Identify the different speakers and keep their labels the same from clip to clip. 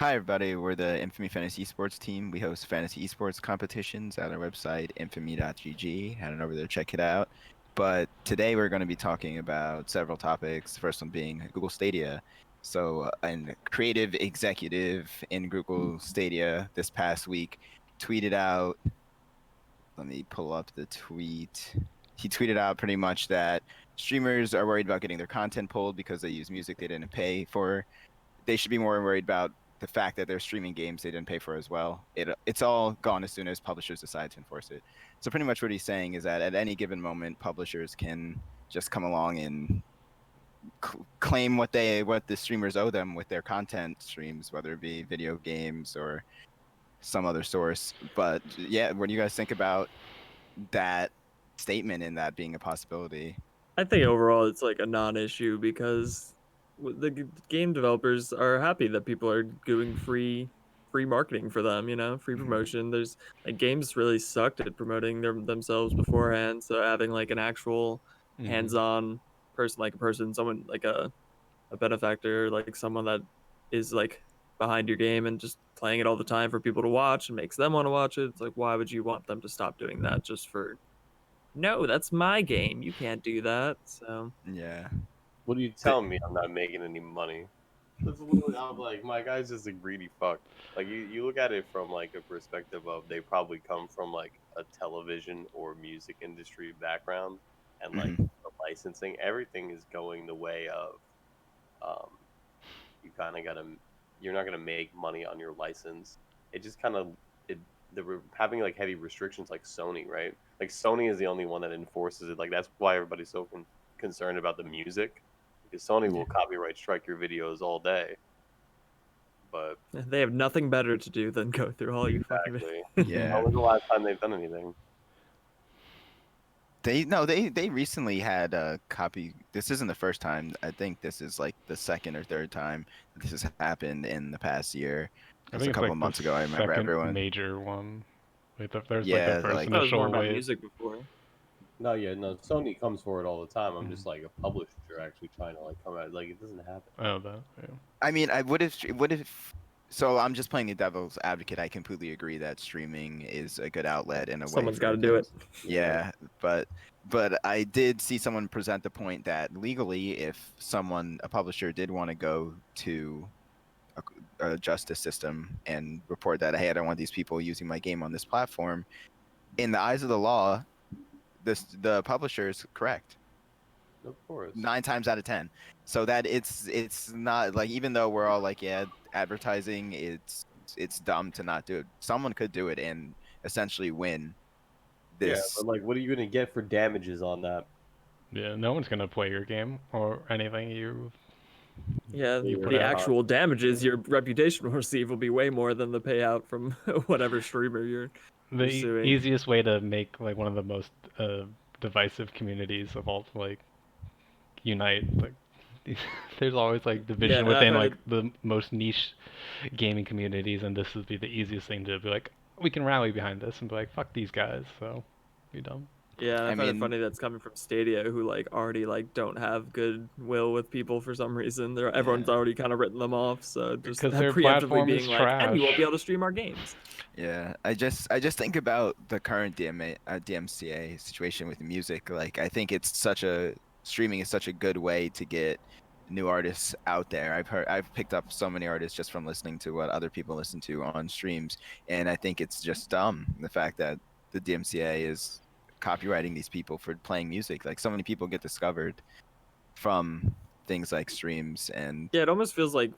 Speaker 1: Hi, everybody. We're the Infamy Fantasy Esports team. We host fantasy esports competitions at our website, infamy.gg. Head on over there, check it out. But today we're going to be talking about several topics. The first one being Google Stadia. So, a creative executive in Google Stadia this past week tweeted out, let me pull up the tweet. He tweeted out pretty much that streamers are worried about getting their content pulled because they use music they didn't pay for. They should be more worried about the fact that they're streaming games they didn't pay for as well. It's all gone as soon as publishers decide to enforce it. So pretty much what he's saying is that at any given moment, publishers can just come along and claim what the streamers owe them with their content streams, whether it be video games or some other source. But yeah, what do you guys think about that statement and that being a possibility?
Speaker 2: I think overall it's like a non-issue because the game developers are happy that people are doing free marketing for them, free promotion. There's like games really sucked at promoting themselves beforehand, so having like an actual hands-on person, like a person, someone like a benefactor, like someone that is like behind your game and just playing it all the time for people to watch and makes them want to watch it. It's like, why would you want them to stop doing that just for no, that's my game. You can't do that. So
Speaker 1: Yeah.
Speaker 3: What are you telling me? I'm not making any money. That's literally, I'm like, my guy's just a greedy fuck. Like, you look at it from, like, a perspective of they probably come from, like, a television or music industry background, and, like,
Speaker 1: Mhm.
Speaker 3: the licensing, everything is going the way of, um, you kind of gotta, you're not gonna make money on your license. It just kind of, having, like, heavy restrictions like Sony, right? Like, Sony is the only one that enforces it. Like, that's why everybody's so concerned about the music, because Sony will copyright strike your videos all day. But
Speaker 2: they have nothing better to do than go through all you fucking.
Speaker 3: exactly,
Speaker 1: Yeah.
Speaker 3: when was the last time they've done anything?
Speaker 1: They recently had a copy. This isn't the first time. I think this is like the second or third time this has happened in the past year.
Speaker 4: I
Speaker 1: It was
Speaker 4: think
Speaker 1: a
Speaker 4: it's
Speaker 1: couple
Speaker 4: like
Speaker 1: of
Speaker 4: the
Speaker 1: months ago. I remember
Speaker 4: second
Speaker 1: everyone.
Speaker 4: major one. There's like the
Speaker 1: Yeah,
Speaker 4: first
Speaker 1: like
Speaker 2: That was more
Speaker 4: initial
Speaker 2: about
Speaker 4: wave.
Speaker 2: music before.
Speaker 3: No, yeah, no. Sony comes for it all the time. I'm just like a publisher actually trying to like come out. Like it doesn't happen.
Speaker 4: Oh, that. Yeah.
Speaker 1: I mean, I would have. So I'm just playing the devil's advocate. I completely agree that streaming is a good outlet and a way
Speaker 2: Someone's
Speaker 1: for
Speaker 2: got to do it.
Speaker 1: things. Yeah, but I did see someone present the point that legally, if a publisher did want to go to a justice system and report that, hey, I don't want these people using my game on this platform, in the eyes of the law, the publisher is correct
Speaker 3: Of course.
Speaker 1: 9 times out of 10. So that it's not like, even though we're all like, yeah, advertising, it's dumb to not do it. Someone could do it and essentially win
Speaker 3: Yeah,
Speaker 1: this.
Speaker 3: but like, what are you gonna get for damages on that?
Speaker 4: Yeah, no one's gonna play your game or anything
Speaker 2: Yeah,
Speaker 4: you put
Speaker 2: the
Speaker 4: out.
Speaker 2: actual damages your reputation will receive will be way more than the payout from whatever streamer you're
Speaker 4: The
Speaker 2: suing.
Speaker 4: easiest way to make like one of the most divisive communities of all like unite like there's always like division
Speaker 2: Yeah, I've
Speaker 4: within like
Speaker 2: heard.
Speaker 4: the most niche gaming communities, and this would be the easiest thing to be like, we can rally behind this and be like, fuck these guys, so be dumb.
Speaker 2: Yeah,
Speaker 1: I
Speaker 2: I find it
Speaker 1: mean,
Speaker 2: funny that's coming from Stadia, who like already like don't have goodwill with people for some reason. Everyone's
Speaker 1: yeah,
Speaker 2: already kind of written them off, so just
Speaker 4: Because their
Speaker 2: preemptively
Speaker 4: platform is
Speaker 2: being like, and you won't be
Speaker 4: trash.
Speaker 2: able to stream our games.
Speaker 1: yeah. I just think about the current DMCA situation with music. Like, I think streaming is such a good way to get new artists out there. I've picked up so many artists just from listening to what other people listen to on streams, and I think it's just dumb, the fact that the DMCA is copyrighting these people for playing music. Like, so many people get discovered from things like streams, and
Speaker 2: Yeah, it almost feels like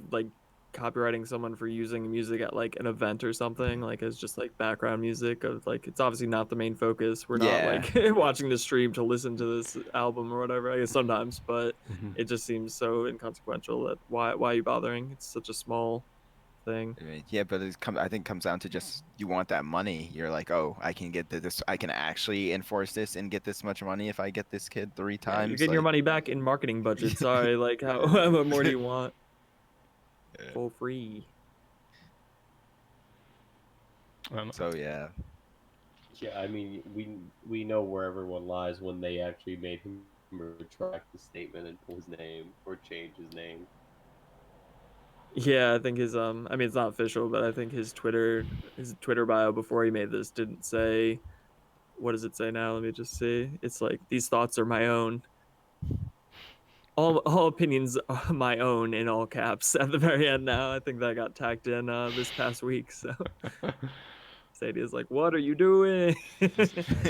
Speaker 2: copywriting someone for using music at like an event or something, like as just like background music of like it's obviously not the main focus. We're not
Speaker 1: yeah.
Speaker 2: like watching the stream to listen to this album or whatever. I guess sometimes, but it just seems so inconsequential that why are you bothering? It's such a small thing.
Speaker 1: I mean, yeah, but I think it comes down to just, you want that money. You're like, oh, I can get this. I can actually enforce this and get this much money if I get this kid three
Speaker 2: Yeah, you're
Speaker 1: times.
Speaker 2: getting your
Speaker 1: Like,
Speaker 2: money back in marketing budget. Sorry, like how much more do you want
Speaker 1: yeah.
Speaker 2: for free?
Speaker 1: So yeah,
Speaker 3: Yeah, I mean, we know where everyone lies when they actually made him retract the statement and pull his name or change his name.
Speaker 2: Yeah, I think his I mean it's not official, but I think his Twitter bio before he made this didn't say, what does it say now? Let me just see. It's like, these thoughts are my own. All opinions are my own, in all caps at the very end now. I think that got tacked in this past week. So Stadia's like, what are you doing?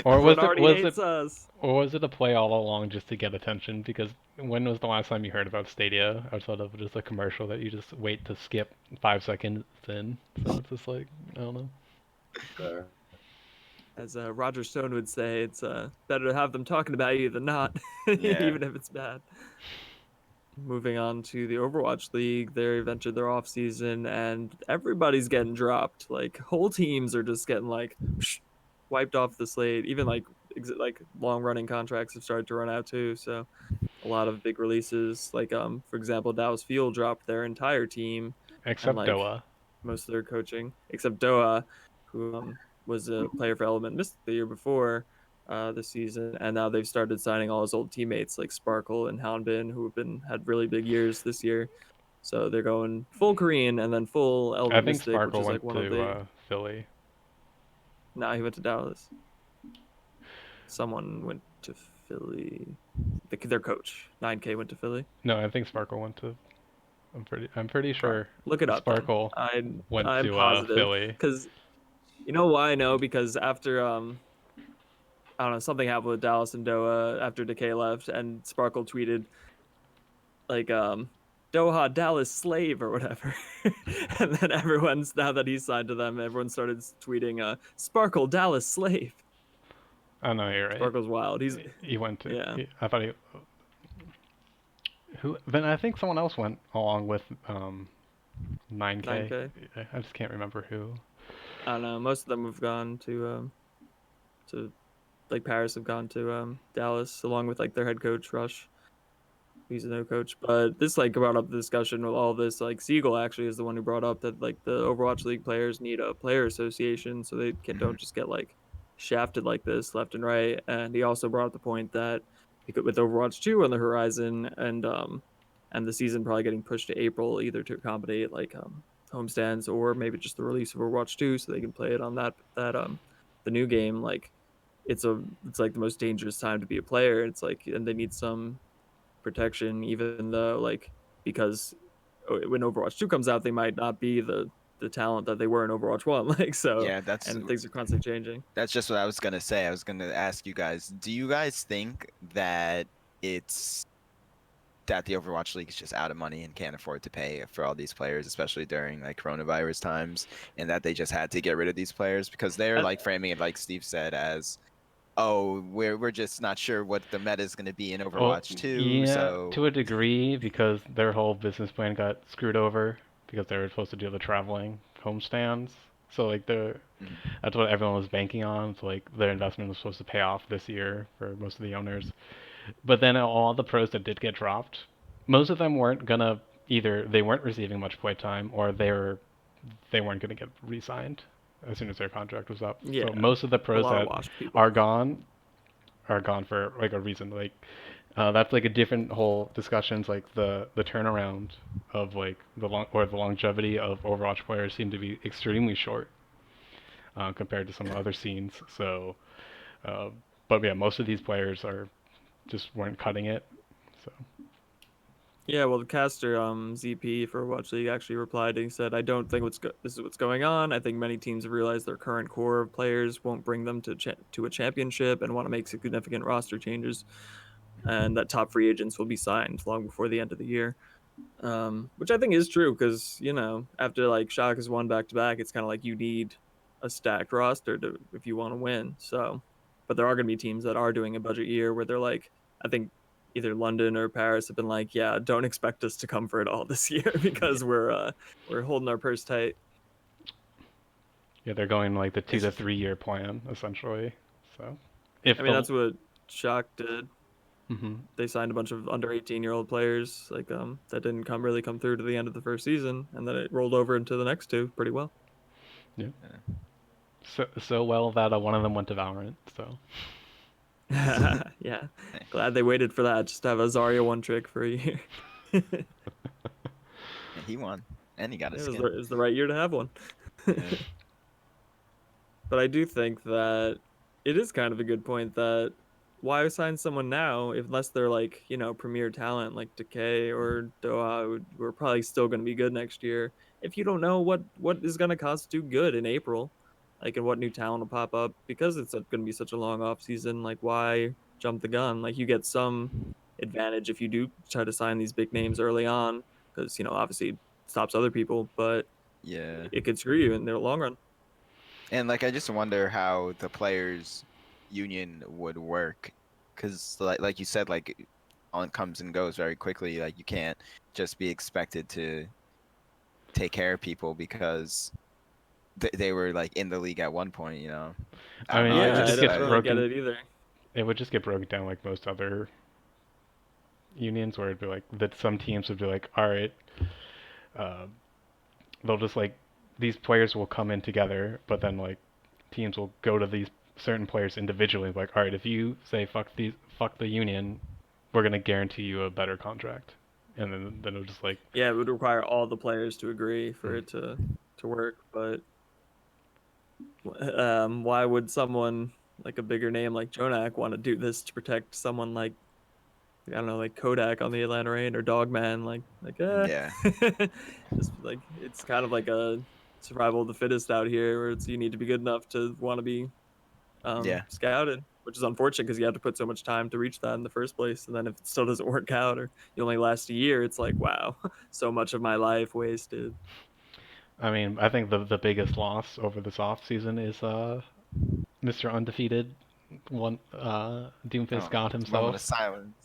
Speaker 4: Or
Speaker 2: Everyone already hates us.
Speaker 4: or was it a play all along just to get attention? Because when was the last time you heard about Stadia outside of just a commercial that you just wait to skip 5 seconds in? So it's just like, I don't know.
Speaker 3: Fair.
Speaker 2: As Roger Stone would say, it's better to have them talking about you than not,
Speaker 1: Yeah.
Speaker 2: even if it's bad. Moving on to the Overwatch League, they've entered their off season, and everybody's getting dropped. Like, whole teams are just getting like wiped off the slate. Even like long running contracts have started to run out too. So a lot of big releases. Like for example, Dallas Fuel dropped their entire team and
Speaker 4: Except
Speaker 2: like
Speaker 4: Doa.
Speaker 2: most of their coaching, except Doha, who was a player for Element, missed the year before this season, and now they've started signing all his old teammates like Sparkle and Houndbin, who have had really big years this year. So they're going full Korean and then full
Speaker 4: I
Speaker 2: Element
Speaker 4: think
Speaker 2: Mystic, which
Speaker 4: Sparkle
Speaker 2: is like
Speaker 4: went
Speaker 2: one of
Speaker 4: to
Speaker 2: the.
Speaker 4: Philly.
Speaker 2: Nah, he went to Dallas. Someone went to Philly. Their coach, 9K, went to Philly.
Speaker 4: No, I think Sparkle went to. I'm pretty sure
Speaker 2: Look it up.
Speaker 4: Sparkle
Speaker 2: Then.
Speaker 4: went
Speaker 2: I'm
Speaker 4: to
Speaker 2: positive
Speaker 4: Philly.
Speaker 2: because you know why I know, because after I don't know, something happened with Dallas and Doha after Decay left, and Sparkle tweeted like Doha Dallas slave or whatever. And then everyone's, now that he's signed to them, everyone started tweeting Sparkle Dallas slave.
Speaker 4: Oh no, you're right.
Speaker 2: Sparkle's wild.
Speaker 4: He went to.
Speaker 2: Yeah.
Speaker 4: I thought he. Who? Then I think someone else went along with 9K.
Speaker 2: 9K.
Speaker 4: I just can't remember who.
Speaker 2: I don't know. Most of them have gone to like Paris have gone to Dallas, along with like their head coach Rush. He's a no coach, but this like brought up the discussion with all this. Like Siegel actually is the one who brought up that like the Overwatch League players need a player association so they don't just get like shafted like this left and right. And he also brought up the point that with Overwatch 2 on the horizon and the season probably getting pushed to April, either to accommodate like homestands or maybe just the release of Overwatch 2 so they can play it on that the new game. Like it's like the most dangerous time to be a player. It's like, and they need some protection, even though like, because when Overwatch 2 comes out, they might not be the talent that they were in Overwatch 1. Like, so
Speaker 1: Yeah,
Speaker 2: and things are constantly changing.
Speaker 1: that's just what I was gonna say. I was gonna ask you guys, do you guys think that it's that the Overwatch League is just out of money and can't afford to pay for all these players, especially during like coronavirus times, and that they just had to get rid of these players because they're like framing it, like Steve said, as, oh, we're just not sure what the meta is going to be in
Speaker 4: Well,
Speaker 1: Overwatch 2,
Speaker 4: yeah,
Speaker 1: so
Speaker 4: to a degree, because their whole business plan got screwed over because they were supposed to do the traveling homestands. So like that's what everyone was banking on. So like their investment was supposed to pay off this year for most of the owners. But then all the pros that did get dropped, most of them weren't gonna, either they weren't receiving much play time or they weren't gonna get re-signed as soon as their contract was up.
Speaker 2: Yeah,
Speaker 4: so most of the
Speaker 2: a
Speaker 4: pros
Speaker 2: lot of
Speaker 4: that
Speaker 2: washed people.
Speaker 4: are gone for like a reason. Like that's like a different whole discussions. Like the turnaround of like the longevity of Overwatch players seem to be extremely short compared to some other scenes. So, but yeah, most of these players weren't cutting it. So
Speaker 2: Yeah, well, the caster ZP for Overwatch League actually replied and he said, "I don't think this is what's going on. I think many teams have realized their current core of players won't bring them to a championship and want to make significant roster changes, and that top free agents will be signed long before the end of the year." Which I think is true because, you know, after like Shock has won back to back, it's kind of like you need a stacked roster if you want to win. So, but there are going to be teams that are doing a budget year where they're like, I think either London or Paris have been like, yeah, don't expect us to come for it all this year because we're holding our purse tight.
Speaker 4: yeah, they're going like the 2 to 3 year plan essentially. So
Speaker 2: I mean, that's what Shock did.
Speaker 4: Mm-hmm.
Speaker 2: They signed a bunch of under 18-year-old players like that didn't come through to the end of the first season, and then it rolled over into the next two pretty well.
Speaker 4: Yeah. So well that one of them went to Valorant. So
Speaker 2: Yeah, glad they waited for that just to have a Zarya one trick for a year.
Speaker 1: he won. And he got a
Speaker 2: It
Speaker 1: skin.
Speaker 2: was the right year to have one.
Speaker 1: Yeah.
Speaker 2: But I do think that it is kind of a good point that why sign someone now unless they're like, premier talent like Decay or Doha, who are probably still going to be good next year. If you don't know what is going to constitute good in April, like and what new talent will pop up because it's going to be such a long off season, like why jump the gun? Like you get some advantage if you do try to sign these big names early on because, obviously it stops other people, but
Speaker 1: Yeah.
Speaker 2: it could screw you in the long run.
Speaker 1: And like I just wonder how the players union would work cuz like you said like on comes and goes very quickly, like you can't just be expected to take care of people because they were like in the league at one point, you know. I
Speaker 4: I
Speaker 1: don't
Speaker 4: mean,
Speaker 1: know.
Speaker 4: it
Speaker 1: I
Speaker 2: Yeah,
Speaker 4: would
Speaker 2: I
Speaker 4: just
Speaker 1: just
Speaker 2: don't,
Speaker 4: get
Speaker 2: I don't
Speaker 1: I,
Speaker 2: really get
Speaker 4: broken.
Speaker 2: it either.
Speaker 4: It would just get broken down like most other unions, where it'd be like that. Some teams would be like, all right, uh, they'll just like these players will come in together, but then like teams will go to these certain players individually, like, all right, if you say fuck the union, we're gonna guarantee you a better contract, and then it'll just like,
Speaker 2: Yeah, it would require all the players to agree for it to work. But why would someone like a bigger name like Jonak want to do this to protect someone like I don't know, like Kodak on the Atlanta Rain or Dogman?
Speaker 1: yeah.
Speaker 2: Just like it's kind of like a survival of the fittest out here, where it's you need to be good enough to want to be
Speaker 1: Yeah.
Speaker 2: scouted, which is unfortunate because you have to put so much time to reach that in the first place. And then if it still doesn't work out or you only last a year, it's like, wow, so much of my life wasted.
Speaker 4: I mean, I think the biggest loss over this off season is Mr. Undefeated one Doomfist
Speaker 1: Oh,
Speaker 4: God
Speaker 1: moment of
Speaker 4: himself.
Speaker 1: silence.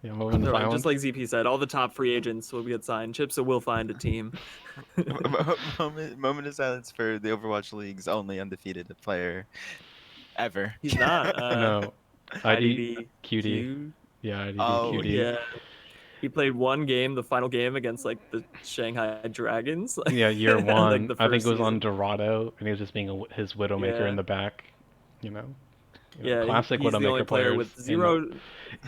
Speaker 4: Yeah, moment of
Speaker 2: They're like, just
Speaker 4: silence.
Speaker 2: like ZP said, all the top free agents will get signed. Chipsa will find a team.
Speaker 1: Moment of silence for the Overwatch League's only undefeated player ever.
Speaker 2: He's not.
Speaker 4: No, ID QD.
Speaker 2: IDDQ.
Speaker 4: Yeah, IDD
Speaker 1: Oh,
Speaker 4: QD.
Speaker 2: Yeah. He played one game, the final game against like the Shanghai Dragons,
Speaker 4: Yeah, year
Speaker 2: like
Speaker 4: one.
Speaker 2: the
Speaker 4: I think
Speaker 2: first
Speaker 4: it was on
Speaker 2: season.
Speaker 4: Dorado, and he was just being his Widowmaker in
Speaker 2: Yeah.
Speaker 4: the back. You know,
Speaker 2: Yeah,
Speaker 4: classic
Speaker 2: he's the only
Speaker 4: Widowmaker
Speaker 2: player
Speaker 4: players.
Speaker 2: with zero,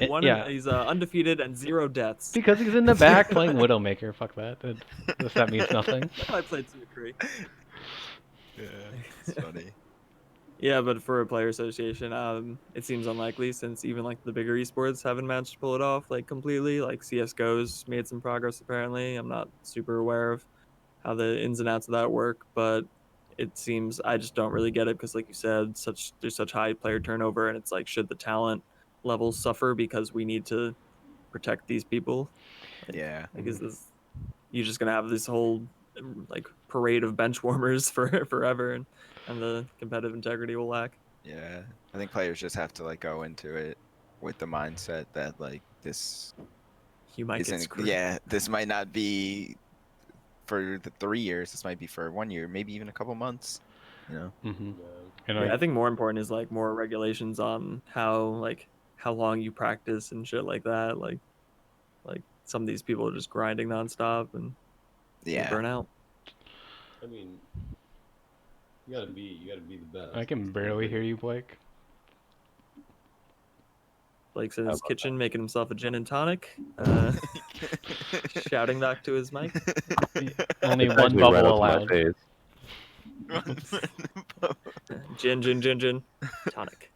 Speaker 4: Yeah,
Speaker 2: he's undefeated and 0 deaths.
Speaker 4: because he's in the back playing Widowmaker. Fuck that. That means nothing.
Speaker 2: I played some McCree.
Speaker 1: yeah, it's funny.
Speaker 2: Yeah, but for a player association, it seems unlikely since even like the bigger esports haven't managed to pull it off like completely. Like CS:GO's made some progress apparently. I'm not super aware of how the ins and outs of that work, but it seems I just don't really get it because, like you said, there's such high player turnover, and it's like should the talent levels suffer because we need to protect these people?
Speaker 1: Yeah.
Speaker 2: Like is this you just gonna have this whole like parade of bench warmers for forever, and the competitive integrity will lack.
Speaker 1: Yeah. I think players just have to like go into it with the mindset that like this
Speaker 2: You might get
Speaker 1: isn't
Speaker 2: screwed.
Speaker 1: yeah, this might not be for the 3 years, this might be for 1 year, maybe even a couple months, you know.
Speaker 4: Mm-hmm.
Speaker 3: Yeah.
Speaker 4: And
Speaker 2: Yeah, I think more important is like more regulations on how long you practice and shit like that. Like some of these people are just grinding nonstop and they
Speaker 1: Yeah.
Speaker 2: burn out.
Speaker 3: I mean, you gotta be the best.
Speaker 4: I can barely hear you, Blake.
Speaker 2: Blake's in
Speaker 3: How
Speaker 2: his
Speaker 3: about
Speaker 2: kitchen making himself a gin and tonic, shouting back to his mic.
Speaker 4: Only
Speaker 3: It's
Speaker 4: one
Speaker 3: actually right
Speaker 4: bubble
Speaker 3: up to my
Speaker 4: allowed.
Speaker 3: face.
Speaker 2: Gin, tonic.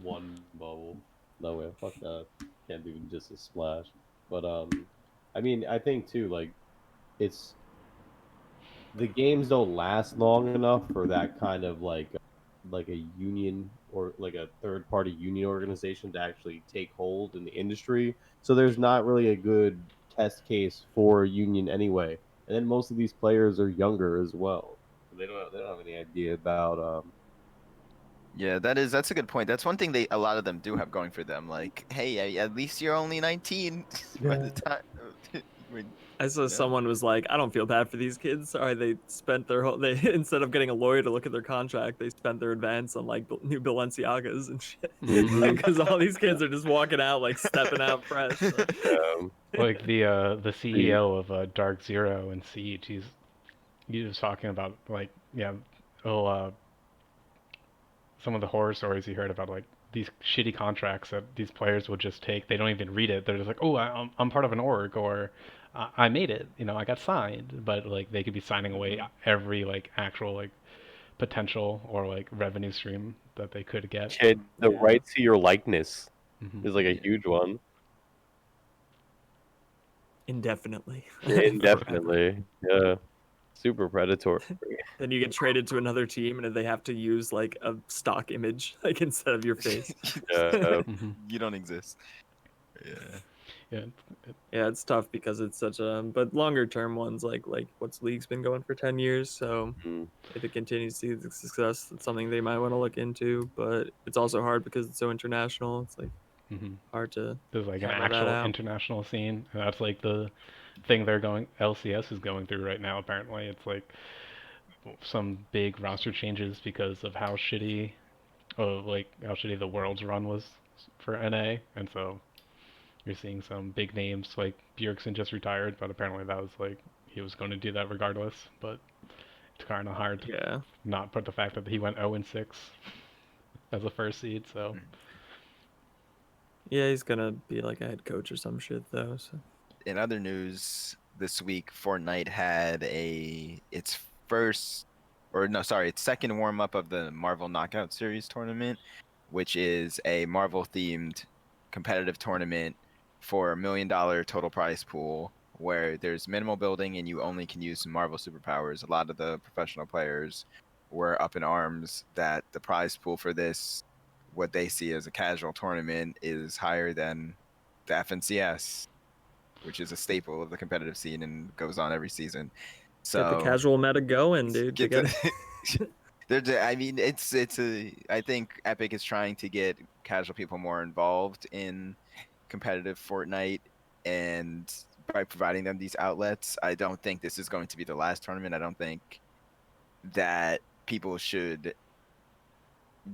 Speaker 3: One bubble. No way, fuck that. Can't do just a splash. But I mean, I think too, like, it's the games don't last long enough for that kind of like a union or like a third party union organization to actually take hold in the industry. So there's not really a good test case for a union anyway. And then most of these players are younger as well. So they don't have any idea about
Speaker 1: Yeah, that's a good point. That's one thing a lot of them do have going for them. Like, hey, at least you're only 19 by the time. when,
Speaker 2: I saw
Speaker 1: you know?
Speaker 2: someone was like, I don't feel bad for these kids. Sorry, they spent their whole they instead of getting a lawyer to look at their contract, they spent their advance on like new Balenciagas and shit.
Speaker 3: Mhm.
Speaker 2: Because all these kids are just walking out like stepping out fresh.
Speaker 4: Like the CEO of Dark Zero and Siege, he was talking about like some of the horror stories he heard about like these shitty contracts that these players would just take. They don't even read it. They're just like, oh, I'm part of an org, or I made it. I got signed. But like they could be signing away every like actual like potential or like revenue stream that they could get.
Speaker 3: Kid, the
Speaker 2: Yeah.
Speaker 3: right to your likeness
Speaker 4: Mm-hmm.
Speaker 3: is like a huge one.
Speaker 2: Indefinitely.
Speaker 3: Indefinitely. Yeah. Super predatory.
Speaker 2: Then you get traded to another team, and they have to use like a stock image like instead of your face.
Speaker 3: Yeah.
Speaker 4: Mm-hmm.
Speaker 1: You don't exist. Yeah.
Speaker 4: Yeah.
Speaker 2: Yeah, it's tough because it's such a. But longer term ones like what's League's been going for 10 years, so
Speaker 3: Mm.
Speaker 2: if it continues to see the success, it's something they might want to look into. But it's also hard because it's so international. It's like
Speaker 4: Mm-hmm.
Speaker 2: hard to.
Speaker 4: There's like an
Speaker 2: hammer that
Speaker 4: actual
Speaker 2: out.
Speaker 4: international scene, and that's like the thing LCS is going through right now. Apparently, it's like some big roster changes because of how shitty, the World's run was for NA, and so you're seeing some big names like Bjergsen just retired, but apparently that was like he was going to do that regardless. But it's kind of hard to
Speaker 2: Yeah.
Speaker 4: not put the fact that he went 0-6 as a first seed. So
Speaker 2: Yeah, he's gonna be like a head coach or some shit though. So.
Speaker 1: In other news this week, Fortnite had its second warm up of the Marvel Knockout Series tournament, which is a Marvel themed competitive tournament for $1 million total prize pool, where there's minimal building and you only can use Marvel superpowers. A lot of the professional players were up in arms that the prize pool for this, what they see as a casual tournament, is higher than the FNCS, which is a staple of the competitive scene and goes on every season. So
Speaker 2: Get the casual meta going, dude.
Speaker 1: get I mean, I think Epic is trying to get casual people more involved in competitive Fortnite, and by providing them these outlets, I don't think this is going to be the last tournament. I don't think that people should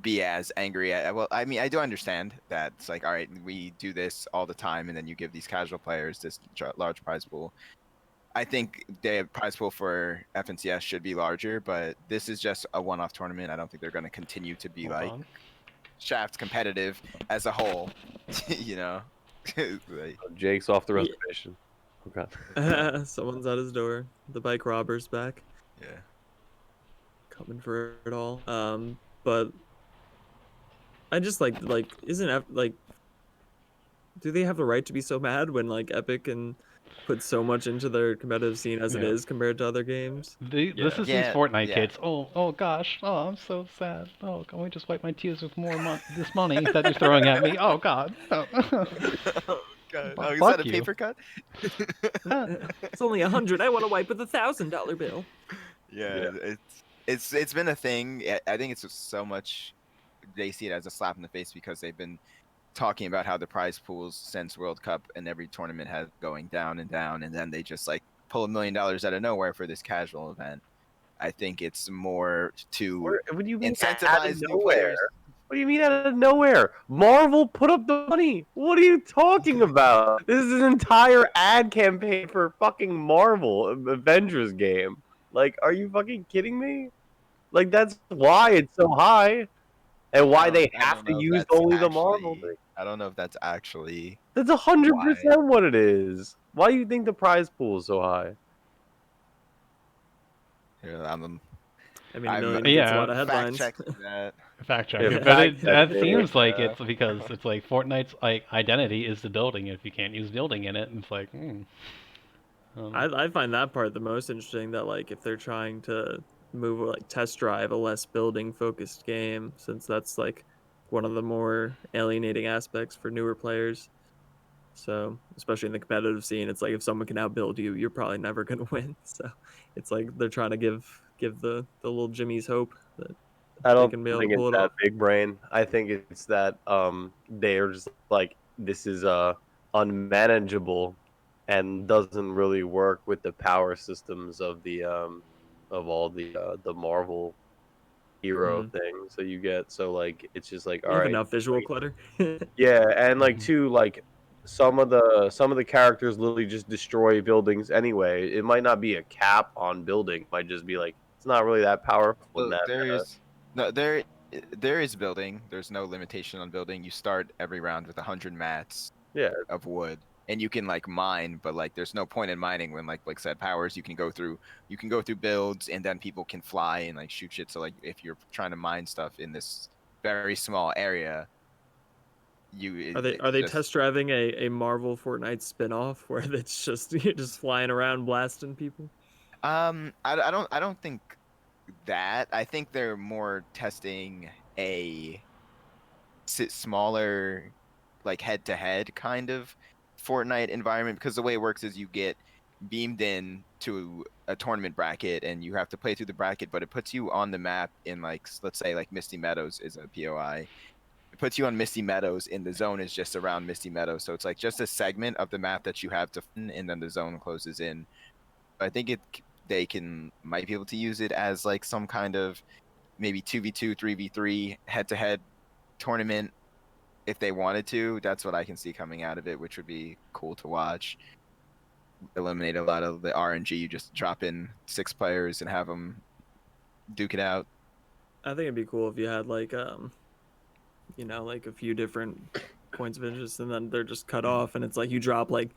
Speaker 1: be as angry at. Well, I mean, I do understand that it's like, all right, we do this all the time, and then you give these casual players this large prize pool. I think the prize pool for FNCS should be larger, but this is just a one-off tournament. I don't think they're going to continue to be like Shaft competitive as a whole. Like,
Speaker 3: Jake's off the reservation. Okay.
Speaker 2: Someone's at his door. The bike robber's back.
Speaker 1: yeah.
Speaker 2: Coming for it all. But I just like do they have the right to be so mad when like Epic and put so much into their competitive scene as it is compared to other games?
Speaker 4: This is these Fortnite kids. Oh gosh. Oh, I'm so sad. Oh, can we just wipe my tears with more this money that you're throwing at me? Oh God. Oh.
Speaker 1: God. Oh, is that a paper cut?
Speaker 2: It's only 100. I want to wipe with $1,000 bill.
Speaker 1: Yeah, it's been a thing. I think it's just so much. They see it as a slap in the face because they've been talking about how the prize pools since World Cup and every tournament has going down, and then they just like pull $1 million out of nowhere for this casual event. I think it's more to
Speaker 3: What do you mean
Speaker 1: incentivize new players.
Speaker 3: What do you mean out of nowhere? Marvel put up the money. What are you talking about? This is an entire ad campaign for fucking Marvel Avengers game. Like, are you fucking kidding me? Like, that's why it's so high, and why they have to use only the Marvel thing.
Speaker 1: I don't know if that's actually.
Speaker 3: That's 100% what it is. Why do you think the prize pool is so high?
Speaker 1: Yeah,
Speaker 2: I mean,
Speaker 4: yeah,
Speaker 2: it's a lot of headlines.
Speaker 4: Fact checking, but it seems like it's because it's like Fortnite's like identity is the building. If you can't use building in it, it's like.
Speaker 2: I find that part the most interesting. That like if they're trying to move like test drive a less building focused game, since that's like one of the more alienating aspects for newer players. So especially in the competitive scene, it's like if someone can outbuild you, you're probably never gonna win. So it's like they're trying to give the little Jimmies hope that
Speaker 3: I don't
Speaker 2: they can be able
Speaker 3: think
Speaker 2: to pull
Speaker 3: it's
Speaker 2: it
Speaker 3: that
Speaker 2: off.
Speaker 3: big brain. I think it's that they're just like, this is unmanageable and doesn't really work with the power systems of the of all the Marvel hero thing. So it's just like, all right,
Speaker 2: enough visual clutter.
Speaker 3: yeah, and like too, like some of the characters literally just destroy buildings anyway. It might not be a cap on building, it might just be like it's not really that powerful.
Speaker 1: There there is building. There's no limitation on building. You start every round with 100 mats
Speaker 3: Yeah,
Speaker 1: of wood, and you can like mine, but like there's no point in mining when like said powers. You can go through builds, and then people can fly and like shoot shit. So like if you're trying to mine stuff in this very small area,
Speaker 2: Are they
Speaker 1: just
Speaker 2: test driving a Marvel Fortnite spin-off where it's just you're just flying around blasting people?
Speaker 1: I don't think that. I think they're more testing a smaller, like head-to-head kind of Fortnite environment, because the way it works is you get beamed in to a tournament bracket and you have to play through the bracket, but it puts you on the map in like let's say like Misty Meadows is a POI. It puts you on Misty Meadows, and the zone is just around Misty Meadows, so it's like just a segment of the map that you have to, and then the zone closes in. I think they might be able to use it as like some kind of maybe 2v2, 3v3 head-to-head tournament if they wanted to. That's what I can see coming out of it, which would be cool to watch. Eliminate a lot of the RNG. You just drop in 6 players and have them duke it out.
Speaker 2: I think it'd be cool if you had like like a few different points of interest, and then they're just cut off, and it's like you drop like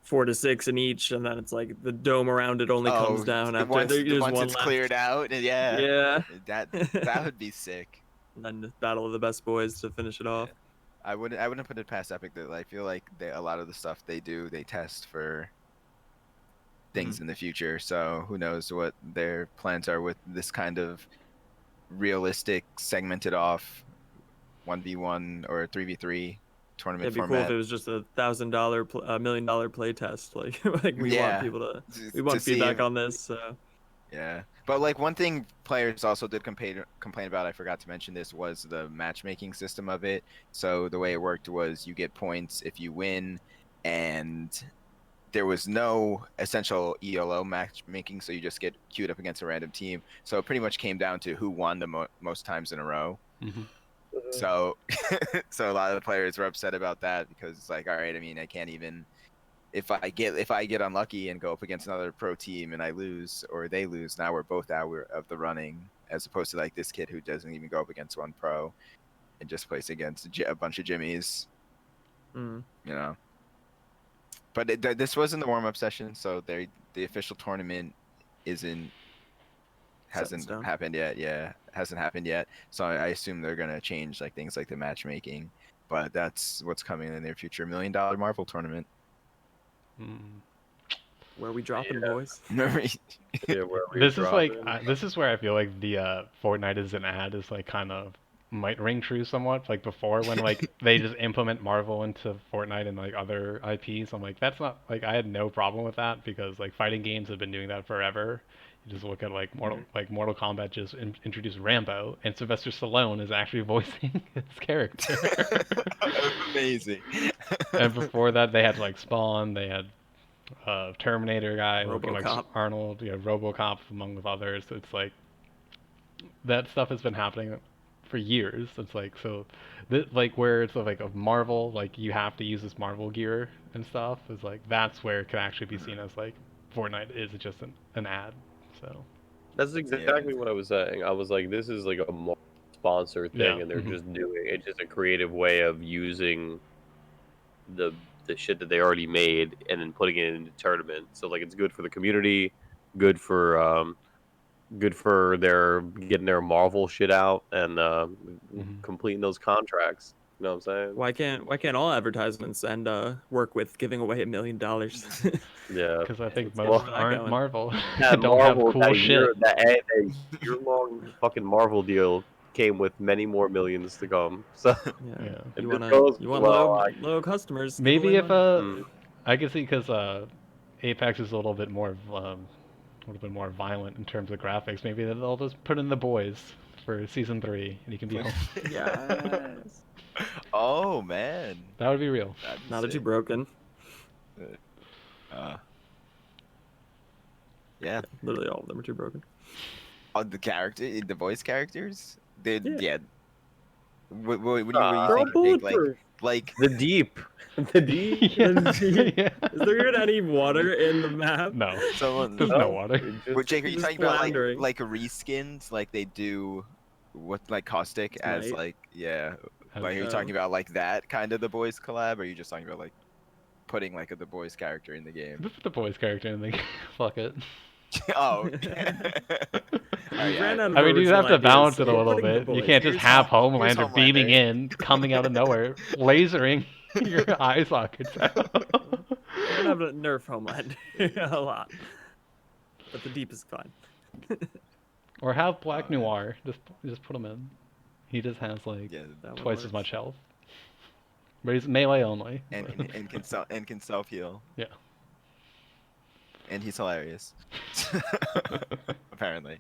Speaker 2: 4 to 6 in each, and then it's like the dome around it only comes down after
Speaker 1: once
Speaker 2: there's one
Speaker 1: it's
Speaker 2: left.
Speaker 1: cleared out. Yeah,
Speaker 2: Yeah.
Speaker 1: that would be sick.
Speaker 2: And then the battle of the best boys to finish it off.
Speaker 1: I wouldn't put it past Epic that I feel like a lot of the stuff they test for things in the future. So who knows what their plans are with this kind of realistic, segmented off 1v1 or 3v3 tournament
Speaker 2: It'd be
Speaker 1: format.
Speaker 2: cool if it was just $1,000, $1 million play test. Like we want people we want feedback on this. So.
Speaker 1: Yeah, but like one thing players also did complain about, I forgot to mention this, was the matchmaking system of it. So the way it worked was you get points if you win, and there was no essential ELO matchmaking, so you just get queued up against a random team. So it pretty much came down to who won the most times in a row.
Speaker 4: Mm-hmm.
Speaker 1: So so a lot of the players were upset about that, because it's like, all right, I mean, I can't even, if I get unlucky and go up against another pro team and I lose or they lose, now we're both out of the running, as opposed to like this kid who doesn't even go up against one pro and just plays against a bunch of Jimmies. You know. But this wasn't the warm-up session, so the official tournament hasn't happened yet. Yeah, hasn't happened yet. So I assume they're gonna change like things like the matchmaking. But that's what's coming in the near future: $1 million Marvel tournament.
Speaker 2: Where we dropping, boys?
Speaker 4: This is where I feel like the Fortnite is an ad is like kind of might ring true somewhat. Like before, when like they just implement Marvel into Fortnite and like other IPs, I'm like, that's not, like, I had no problem with that, because like fighting games have been doing that forever. You just look at like Mortal Kombat just introduced Rambo, and Sylvester Stallone is actually voicing his character.
Speaker 1: Amazing.
Speaker 4: And before that, they had like Spawn, they had Terminator guy looking like Arnold, RoboCop among others. It's like that stuff has been happening for years. It's like, so like where it's like a Marvel, like you have to use this Marvel gear and stuff, is like that's where it can actually be seen as like Fortnite is just an ad. So
Speaker 3: that's exactly what I was saying. I was like, this is like a more sponsor thing, and they're just doing it's just a creative way of using the shit that they already made and then putting it into tournament. So like it's good for the community, good for their getting their Marvel shit out and completing those contracts. You know what I'm saying?
Speaker 2: Why can't all advertisements and work with giving away $1 million?
Speaker 3: Yeah,
Speaker 4: because I think most aren't Marvel. Don't
Speaker 3: Marvel,
Speaker 4: have cool shit.
Speaker 3: That year-long fucking Marvel deal came with many more millions to come. So
Speaker 2: yeah.
Speaker 3: you
Speaker 2: want low customers.
Speaker 4: Maybe if I can see, because Apex is a little bit more violent in terms of graphics. Maybe they'll just put in the boys for season 3, and you can be home.
Speaker 2: Yes.
Speaker 1: Oh man,
Speaker 4: that would be real.
Speaker 2: Now that you're broken.
Speaker 1: Yeah,
Speaker 2: literally all of them are too broken.
Speaker 1: Oh, the voice characters? What do you think? Like
Speaker 3: the deep. The deep.
Speaker 4: Yeah.
Speaker 2: Is there even any water in the map?
Speaker 4: No. There's no water.
Speaker 1: Jake, are you talking about like reskins like they do what like caustic as
Speaker 2: Tonight.
Speaker 1: like yeah.
Speaker 4: As-
Speaker 1: Like are you
Speaker 2: Oh.
Speaker 1: talking about like that kind of the boys collab, or are you just talking about like putting like a the boys character in the game?
Speaker 4: Just put the boys character in the fuck it.
Speaker 1: Oh. Oh,
Speaker 2: We
Speaker 1: yeah.
Speaker 2: ran out of
Speaker 4: I mean, you
Speaker 2: original
Speaker 4: have to balance
Speaker 2: ideas.
Speaker 4: it a
Speaker 2: We're
Speaker 4: little
Speaker 2: putting the
Speaker 4: bit. You
Speaker 2: boys.
Speaker 4: can't just
Speaker 1: Here's
Speaker 4: have
Speaker 1: here's
Speaker 4: Homelander beaming
Speaker 1: Homelander.
Speaker 4: in, coming out of nowhere, lasering your eye sockets out.
Speaker 2: We're gonna have to nerf Homelander a lot, but the deep is fine.
Speaker 4: Or have Black
Speaker 1: Oh, man.
Speaker 4: Noir. Just put him in. He just has like
Speaker 1: Yeah,
Speaker 2: That one
Speaker 4: twice as
Speaker 2: works.
Speaker 4: much health. But he's melee only.
Speaker 1: and can self heal,
Speaker 4: Yeah.
Speaker 1: and he's hilarious. Apparently.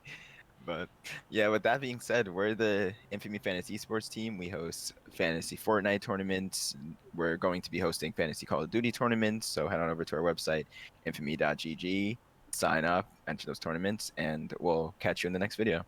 Speaker 1: But yeah, with that being said, we're the Infamy Fantasy Esports team. We host fantasy Fortnite tournaments. We're going to be hosting fantasy Call of Duty tournaments. So head on over to our website, infamy.gg, sign up, enter those tournaments, and we'll catch you in the next video.